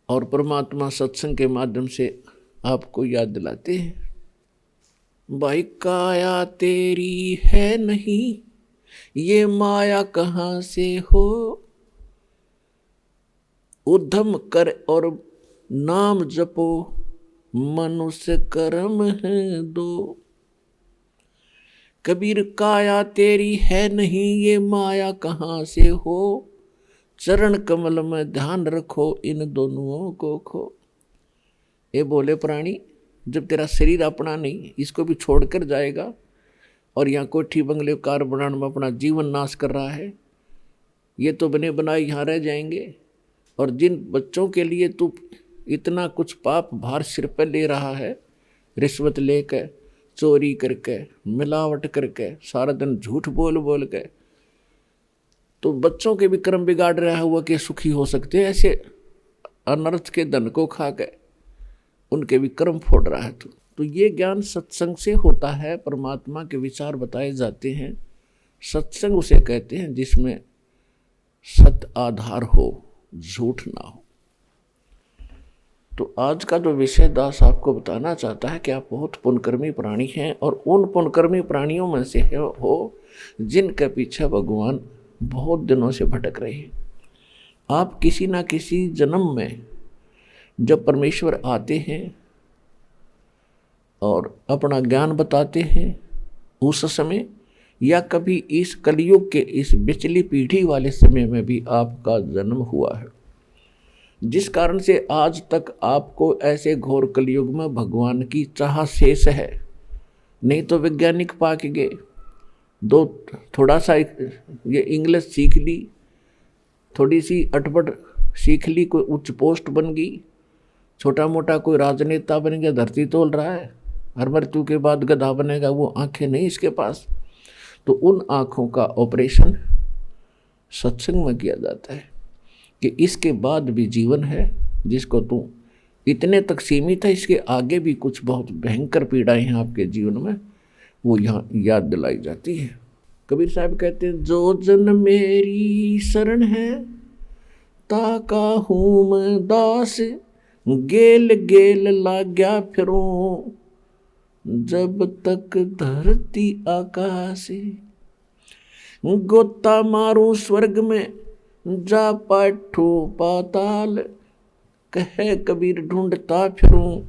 और परमात्मा सत्संग के माध्यम से आपको याद दिलाते हैं। भाई काया तेरी है नहीं, ये माया कहाँ से हो, उद्यम कर और नाम जपो, मनुष्य कर्म है दो। कबीर काया तेरी है नहीं, ये माया कहाँ से हो, चरण कमल में ध्यान रखो, इन दोनों को खो। ये बोले प्राणी, जब तेरा शरीर अपना नहीं, इसको भी छोड़कर जाएगा और यहाँ कोठी बंगले कार बनाने में अपना जीवन नाश कर रहा है, ये तो बने बनाए यहाँ रह जाएंगे। और जिन बच्चों के लिए तू इतना कुछ पाप भार सिर पर ले रहा है, रिश्वत लेकर, चोरी करके, मिलावट करके, सारा दिन झूठ बोल बोल के, तो बच्चों के भी कर्म बिगाड़ रहा हुआ कि सुखी हो सकते हैं, ऐसे अनर्थ के धन को खा के उनके भी कर्म फोड़ रहा है। तो ये ज्ञान सत्संग से होता है, परमात्मा के विचार बताए जाते हैं। सत्संग उसे कहते हैं जिसमें सत आधार हो, झूठ ना हो। तो आज का जो विषय दास आपको बताना चाहता है कि आप बहुत पुण्यकर्मी प्राणी हैं और उन पुण्यकर्मी प्राणियों में से हो जिनके पीछे भगवान बहुत दिनों से भटक रहे हैं। आप किसी ना किसी जन्म में जब परमेश्वर आते हैं और अपना ज्ञान बताते हैं, उस समय या कभी इस कलयुग के इस बिचली पीढ़ी वाले समय में भी आपका जन्म हुआ है, जिस कारण से आज तक आपको ऐसे घोर कलयुग में भगवान की चाह शेष है। नहीं तो वैज्ञानिक पाक गए, दो थोड़ा सा ये इंग्लिश सीख ली, थोड़ी सी अटपट सीख ली, कोई उच्च पोस्ट बन गई, छोटा मोटा कोई राजनेता बन गया, धरती तोल रहा है, हर मृत्यु के बाद गधा बनेगा, वो आंखें नहीं इसके पास। तो उन आँखों का ऑपरेशन सत्संग में किया जाता है कि इसके बाद भी जीवन है, जिसको तू इतने तक सीमित है, इसके आगे भी कुछ बहुत भयंकर पीड़ाएं हैं आपके जीवन में, वो यहाँ याद दिलाई जाती है। कबीर साहब कहते हैं, जो जन मेरी शरण है ताका हूँ मैं दास, गेल गेल लाग्या फिरूं जब तक धरती आकाश, गोता मारूं स्वर्ग में जा पाठू पाताल, कहे कबीर ढूंढता फिरूं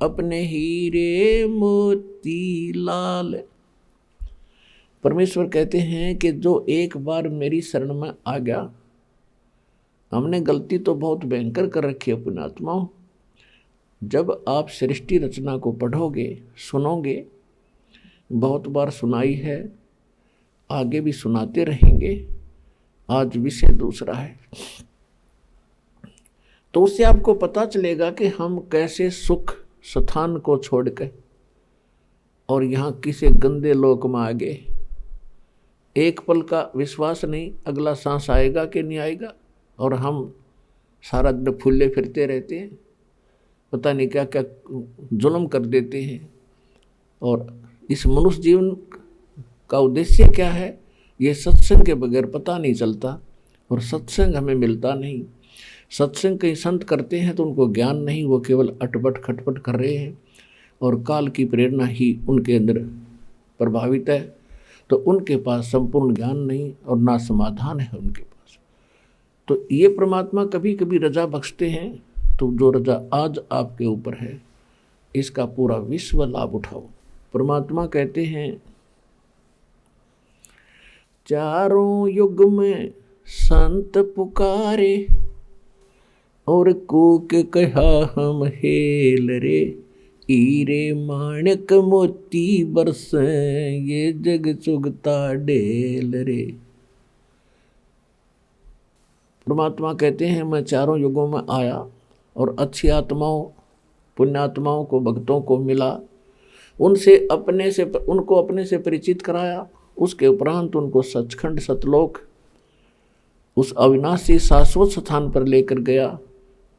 अपने हीरे मोती लाल। परमेश्वर कहते हैं कि जो एक बार मेरी शरण में आ गया, हमने गलती तो बहुत भयंकर कर रखी है पुण्यात्माओं। जब आप सृष्टि रचना को पढ़ोगे, सुनोगे, बहुत बार सुनाई है, आगे भी सुनाते रहेंगे, आज विषय दूसरा है, तो उससे आपको पता चलेगा कि हम कैसे सुख स्थान को छोड़कर और यहाँ किसी गंदे लोक में आ गए। एक पल का विश्वास नहीं, अगला सांस आएगा कि नहीं आएगा, और हम सारा दिन फूले फिरते रहते हैं, पता नहीं क्या क्या जुल्म कर देते हैं। और इस मनुष्य जीवन का उद्देश्य क्या है, ये सत्संग के बगैर पता नहीं चलता, और सत्संग हमें मिलता नहीं। सत्संग कई संत करते हैं तो उनको ज्ञान नहीं, वो केवल अटपट खटपट कर रहे हैं और काल की प्रेरणा ही उनके अंदर प्रभावित है, तो उनके पास संपूर्ण ज्ञान नहीं और ना समाधान है उनके पास। तो ये परमात्मा कभी कभी रजा बख्शते हैं, तो जो रजा आज आपके ऊपर है इसका पूरा विश्व लाभ उठाओ। परमात्मा कहते हैं, चारों युग में संत पुकारे और कूक कहा हम हेल रे, हीरे माणक मोती बरसे ये जग चुगता ढेल रे। परमात्मा कहते हैं, मैं चारों युगों में आया और अच्छी आत्माओं, पुण्यात्माओं को, भक्तों को मिला, उनको अपने से परिचित कराया, उसके उपरांत उनको सचखंड सतलोक उस अविनाशी शाश्वत स्थान पर लेकर गया,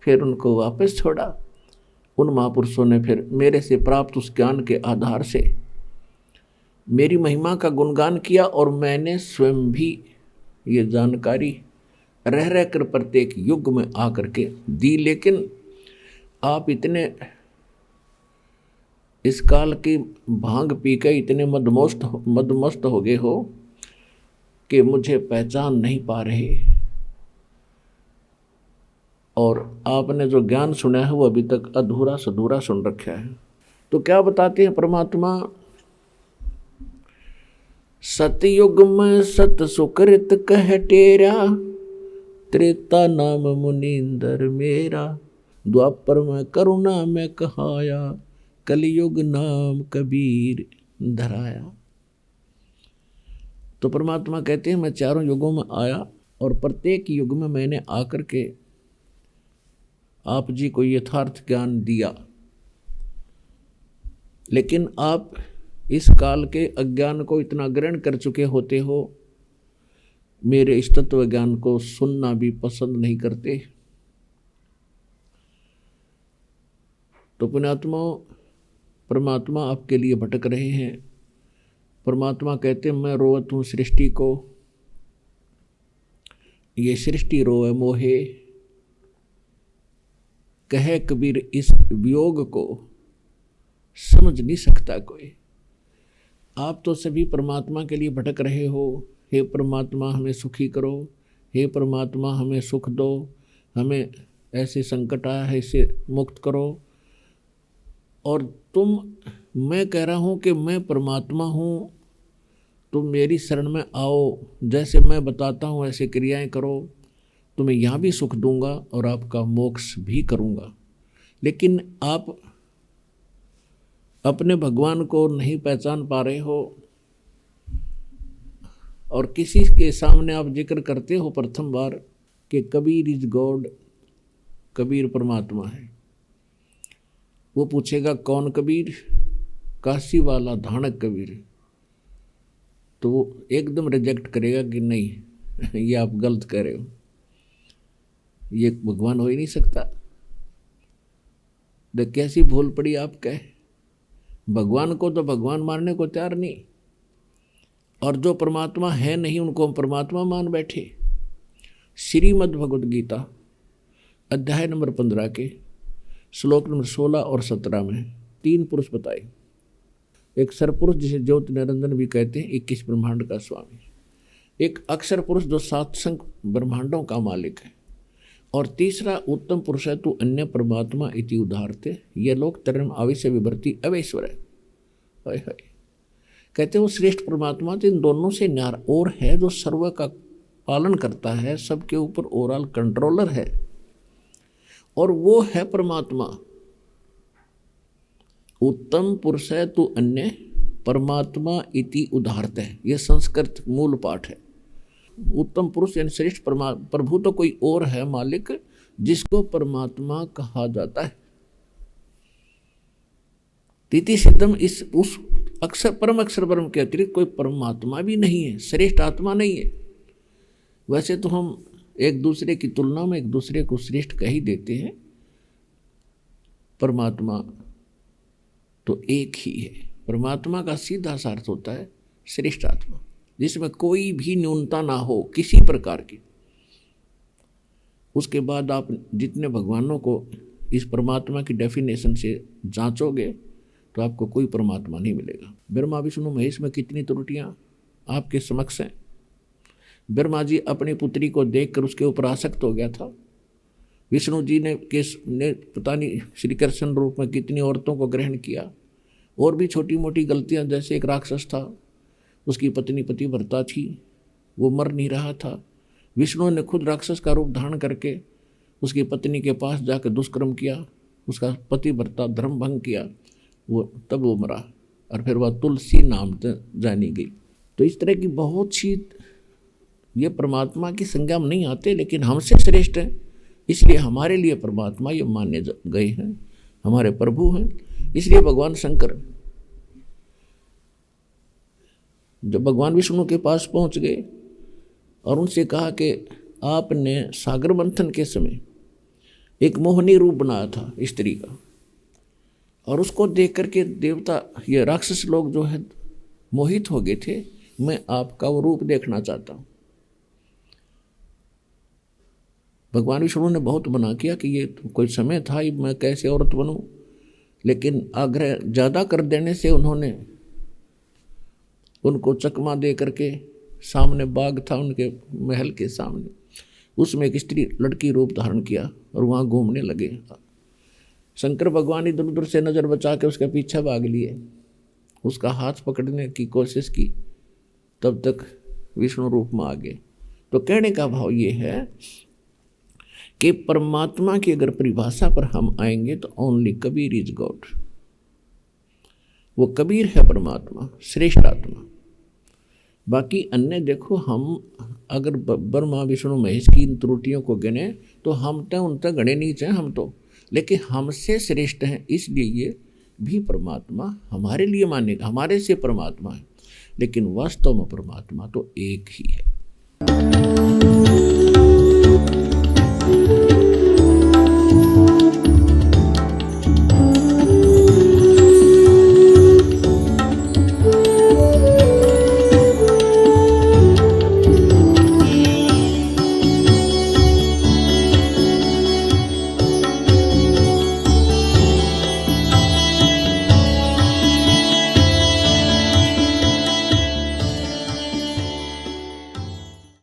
फिर उनको वापस छोड़ा। उन महापुरुषों ने फिर मेरे से प्राप्त उस ज्ञान के आधार से मेरी महिमा का गुणगान किया, और मैंने स्वयं भी ये जानकारी रह रह कर प्रत्येक युग में आकर के दी। लेकिन आप इतने इस काल की भांग पी के इतने मदमस्त हो गए हो कि मुझे पहचान नहीं पा रहे, और आपने जो ज्ञान सुना है वो अभी तक अधूरा सधूरा सुन रखा है। तो क्या बताते हैं परमात्मा, सतयुग में सत सुकृत कह टेरा, त्रेता नाम मुनींदर मेरा, द्वापर में करुणा में कहाया, कलयुग नाम कबीर धराया। तो परमात्मा कहते हैं मैं चारों युगों में आया और प्रत्येक युग में मैंने आकर के आप जी को यथार्थ ज्ञान दिया, लेकिन आप इस काल के अज्ञान को इतना ग्रहण कर चुके होते हो, मेरे इस तत्व ज्ञान को सुनना भी पसंद नहीं करते। तो पुण्यात्मा, परमात्मा आपके लिए भटक रहे हैं। परमात्मा कहते हैं मैं रोवत हूँ सृष्टि को, ये सृष्टि रोए मोहे, कहे कबीर इस वियोग को समझ नहीं सकता कोई। आप तो सभी परमात्मा के लिए भटक रहे हो। हे परमात्मा हमें सुखी करो, हे परमात्मा हमें सुख दो, हमें ऐसे संकट आया है इससे मुक्त करो। और मैं कह रहा हूँ कि मैं परमात्मा हूँ, तुम मेरी शरण में आओ, जैसे मैं बताता हूँ ऐसे क्रियाएं करो, तुम्हें यहाँ भी सुख दूंगा और आपका मोक्ष भी करूँगा। लेकिन आप अपने भगवान को नहीं पहचान पा रहे हो और किसी के सामने आप जिक्र करते हो प्रथम बार कि कबीर इज गॉड, कबीर परमात्मा है। वो पूछेगा कौन कबीर? काशी वाला धानक कबीर। तो वो एकदम रिजेक्ट करेगा कि नहीं ये आप गलत कह रहे हो, ये भगवान हो ही नहीं सकता। देख कैसी भूल पड़ी आप कहे, भगवान को तो भगवान मानने को तैयार नहीं, और जो परमात्मा है नहीं उनको हम परमात्मा मान बैठे। श्रीमद् भगवद गीता अध्याय नंबर 15 के श्लोक नंबर 16 और 17 में 3 पुरुष बताए। एक सरपुरुष जिसे ज्योति निरंजन भी कहते हैं, 21 ब्रह्मांड का स्वामी। एक अक्षर पुरुष जो 7 ब्रह्मांडों का मालिक है, और तीसरा उत्तम पुरुष है तू अन्य परमात्मा इति उदाहरते, ये लोग तरम आविश्य विभर्ति अवैश्वर है। कहते हैं वो श्रेष्ठ परमात्मा तो इन दोनों से न्यार और है, जो सर्व का पालन करता है, सबके ऊपर ओवरऑल कंट्रोलर है, और वो है परमात्मा। उत्तम पुरुष है तू अन्य परमात्मा इति उदाहरते है, यह संस्कृत मूल पाठ है। उत्तम पुरुष यानी श्रेष्ठ प्रभु तो कोई और है मालिक, जिसको परमात्मा कहा जाता है। तिथि सिद्धम, इस उस अक्षर परम अक्षर ब्रह्म के अतिरिक्त कोई परमात्मा भी नहीं है, श्रेष्ठ आत्मा नहीं है। वैसे तो हम एक दूसरे की तुलना में एक दूसरे को श्रेष्ठ कह ही देते हैं, परमात्मा तो एक ही है। परमात्मा का सीधा सा अर्थ होता है श्रेष्ठ आत्मा, जिसमें कोई भी न्यूनता ना हो किसी प्रकार की। उसके बाद आप जितने भगवानों को इस परमात्मा की डेफिनेशन से जांचोगे तो आपको कोई परमात्मा नहीं मिलेगा। ब्रह्मा विष्णु महेश में कितनी त्रुटियां आपके समक्ष हैं। ब्रह्मा जी अपनी पुत्री को देखकर उसके ऊपर आसक्त हो गया था। विष्णु जी ने पता नहीं श्री कृष्ण रूप में कितनी औरतों को ग्रहण किया, और भी छोटी मोटी गलतियां, जैसे एक राक्षस था, उसकी पत्नी पतिव्रता थी, वो मर नहीं रहा था। विष्णु ने खुद राक्षस का रूप धारण करके उसकी पत्नी के पास जाकर दुष्कर्म किया, उसका पतिव्रता धर्म भंग किया, तब वो मरा, और फिर वह तुलसी नाम से जानी गई। तो इस तरह की बहुत सी ये परमात्मा की संज्ञा में नहीं आते, लेकिन हमसे श्रेष्ठ हैं, इसलिए हमारे लिए परमात्मा ये माने गए हैं, हमारे प्रभु हैं। इसलिए भगवान शंकर जब भगवान विष्णु के पास पहुंच गए और उनसे कहा कि आपने सागर मंथन के समय एक मोहनी रूप बनाया था स्त्री का, और उसको देख करके देवता ये राक्षस लोग जो है मोहित हो गए थे, मैं आपका वो रूप देखना चाहता हूँ। भगवान विष्णु ने बहुत मना किया कि ये तो कोई समय था ही, मैं कैसे औरत बनूं, लेकिन आग्रह ज़्यादा कर देने से उन्होंने उनको चकमा दे करके, सामने बाग था उनके महल के सामने, उसमें एक स्त्री लड़की रूप धारण किया और वहाँ घूमने लगे। शंकर भगवान इधर उधर से नज़र बचा के उसके पीछे भाग लिए, उसका हाथ पकड़ने की कोशिश की, तब तक विष्णु रूप में आ गए। तो कहने का भाव ये है कि परमात्मा की अगर परिभाषा पर हम आएंगे तो ओनली कबीर इज गॉड। वो कबीर है परमात्मा, श्रेष्ठ आत्मा। बाकी अन्य देखो, हम अगर ब्रह्मा विष्णु महेश की इन त्रुटियों को गिने तो हम तो उन तक गणे नीचे हैं हम तो, लेकिन हमसे श्रेष्ठ हैं, इसलिए ये भी परमात्मा हमारे लिए मानेगा, हमारे से परमात्मा है, लेकिन वास्तव में परमात्मा तो एक ही है।